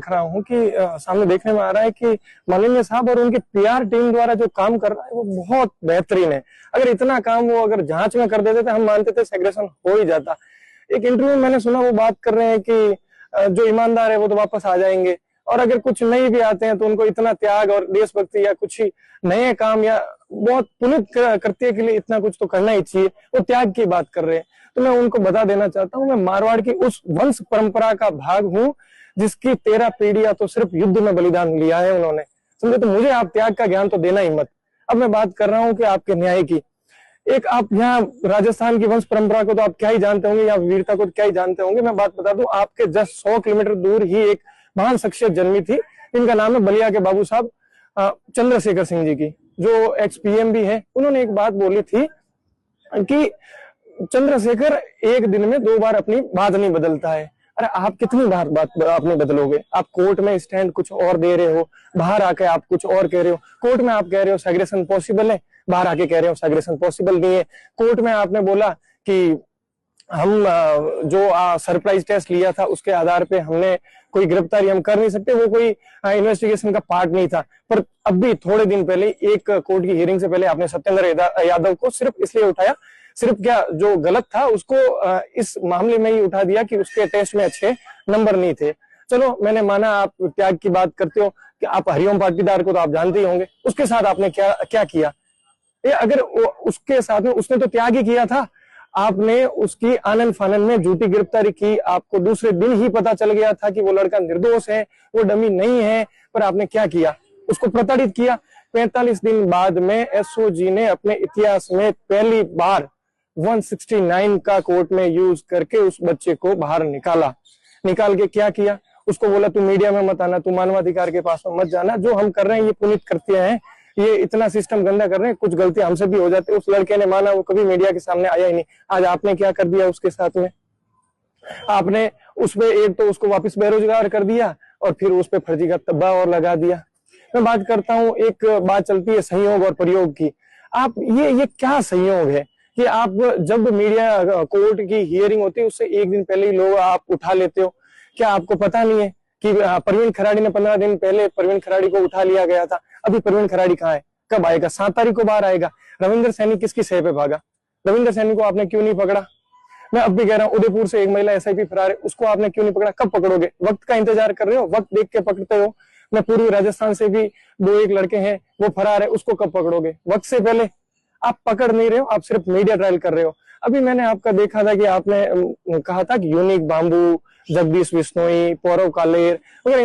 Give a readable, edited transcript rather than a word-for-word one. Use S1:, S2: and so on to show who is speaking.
S1: देख रहा हूँ कि सामने देखने में आ रहा है कि माननीय साहब और उनकी पीआर टीम द्वारा जो काम कर रहा है वो बहुत बेहतरीन है। अगर इतना काम वो अगर जांच में कर देते तो हम मानते थे सेग्रेगेशन हो ही जाता। एक इंटरव्यू में मैंने सुना वो बात कर रहे हैं कि जो ईमानदार है वो तो वापस आ जाएंगे, और अगर कुछ नहीं भी आते हैं तो उनको इतना त्याग और देशभक्ति या कुछ ही नए काम या बहुत पुनीत कृत्य के लिए इतना कुछ तो करना ही चाहिए, वो त्याग की बात कर रहे हैं। तो मैं उनको बता देना चाहता हूँ, मैं मारवाड़ की उस वंश परंपरा का भाग हूँ जिसकी 13 पीढ़ियां तो सिर्फ युद्ध में बलिदान लिया है उन्होंने, समझे। तो मुझे आप त्याग का ज्ञान तो देना ही मत। अब मैं बात कर रहा हूँ कि आपके न्याय की। एक आप यहाँ राजस्थान की वंश परंपरा को तो आप क्या ही जानते होंगे, या वीरता को क्या ही जानते होंगे। मैं बात बता दूं, आपके जस्ट 100 किलोमीटर दूर ही एक महान शख्सियत जन्मी थी, इनका नाम है बलिया के बाबू साहब चंद्रशेखर सिंह जी की, जो एक्स पीएम भी है। उन्होंने एक बात बोली थी कि चंद्रशेखर एक दिन में 2 बार अपनी बात नहीं बदलता है। अरे आप कितनी बार बात अपनी बदलोगे? आप कोर्ट में स्टैंड कुछ और दे रहे हो, बाहर आके आप कुछ और कह रहे हो। कोर्ट में आप कह रहे हो सेग्रेगेशन पॉसिबल है, बाहर आके कह रहे हो सेग्रेगेशन पॉसिबल नहीं है। कोर्ट में आपने बोला कि हम जो सरप्राइज टेस्ट लिया था उसके आधार पे हमने कोई गिरफ्तारी हम कर नहीं सकते, वो कोई इन्वेस्टिगेशन का पार्ट नहीं था। पर अभी थोड़े दिन पहले एक कोर्ट की हियरिंग से पहले आपने सत्येंद्र यादव को सिर्फ इसलिए उठाया, सिर्फ क्या जो गलत था उसको इस मामले में ही उठा दिया कि उसके टेस्ट में अच्छे नंबर नहीं थे। चलो मैंने माना आप त्याग की बात करते हो कि आप हरिओम पाटीदार को तो आप जानते ही होंगे, उसके साथ आपने क्या क्या किया? ये अगर उसके साथ में उसने तो त्याग ही किया था, आपने उसकी आनन फानन में झूठी गिरफ्तारी की। आपको दूसरे दिन ही पता चल गया था कि वो लड़का निर्दोष है, वो डमी नहीं है, पर आपने क्या किया? उसको प्रताड़ित किया। 45 दिन बाद में एसओजी ने अपने इतिहास में पहली बार 169 का कोर्ट में यूज करके उस बच्चे को बाहर निकाला। निकाल के क्या किया? उसको बोला तू मीडिया में मत आना, तू मानवाधिकार के पास में मत जाना, जो हम कर रहे हैं ये पुनीत कृत्य है, ये इतना सिस्टम गंदा कर रहे हैं, कुछ गलती हमसे भी हो जाती है। उस लड़के ने माना, वो कभी मीडिया के सामने आया ही नहीं। आज आपने क्या कर दिया उसके साथ में? आपने उसमें एक तो उसको वापस बेरोजगार कर दिया और फिर उस पर फर्जी का तब्बा और लगा दिया। मैं बात करता हूँ, एक बात चलती है संयोग और प्रयोग की। आप ये क्या संयोग है कि आप जब मीडिया कोर्ट की हियरिंग होती है उससे एक दिन पहले ही लोग आप उठा लेते हो? क्या आपको पता नहीं है कि परवीन खराड़ी ने 15 दिन पहले परवीन खराड़ी को उठा लिया गया था? अभी परवीन खराड़ी कहाँ है? कब आएगा? 7 तारीख को बाहर आएगा। रविंद्र सैनी किसकी सह पे भागा? रविंद्र सैनी को आपने क्यों नहीं पकड़ा? मैं अब भी कह रहा हूँ, उदयपुर से एक महिला एसआईपी फरार है, उसको आपने क्यों नहीं पकड़ा? कब पकड़ोगे? वक्त का इंतजार कर रहे हो? वक्त देख के पकड़ते हो। मैं पूर्वी राजस्थान से भी 2-1 लड़के हैं, वो फरार है, उसको कब पकड़ोगे? वक्त से पहले। आप पकड़ नहीं रहे हो, आप सिर्फ मीडिया ट्रायल कर रहे हो। अभी मैंने आपका देखा था कि आपने कहा था कि यूनिक बाम्बू, जगदीश बिश्नोई, पौरव कालेर वगैरह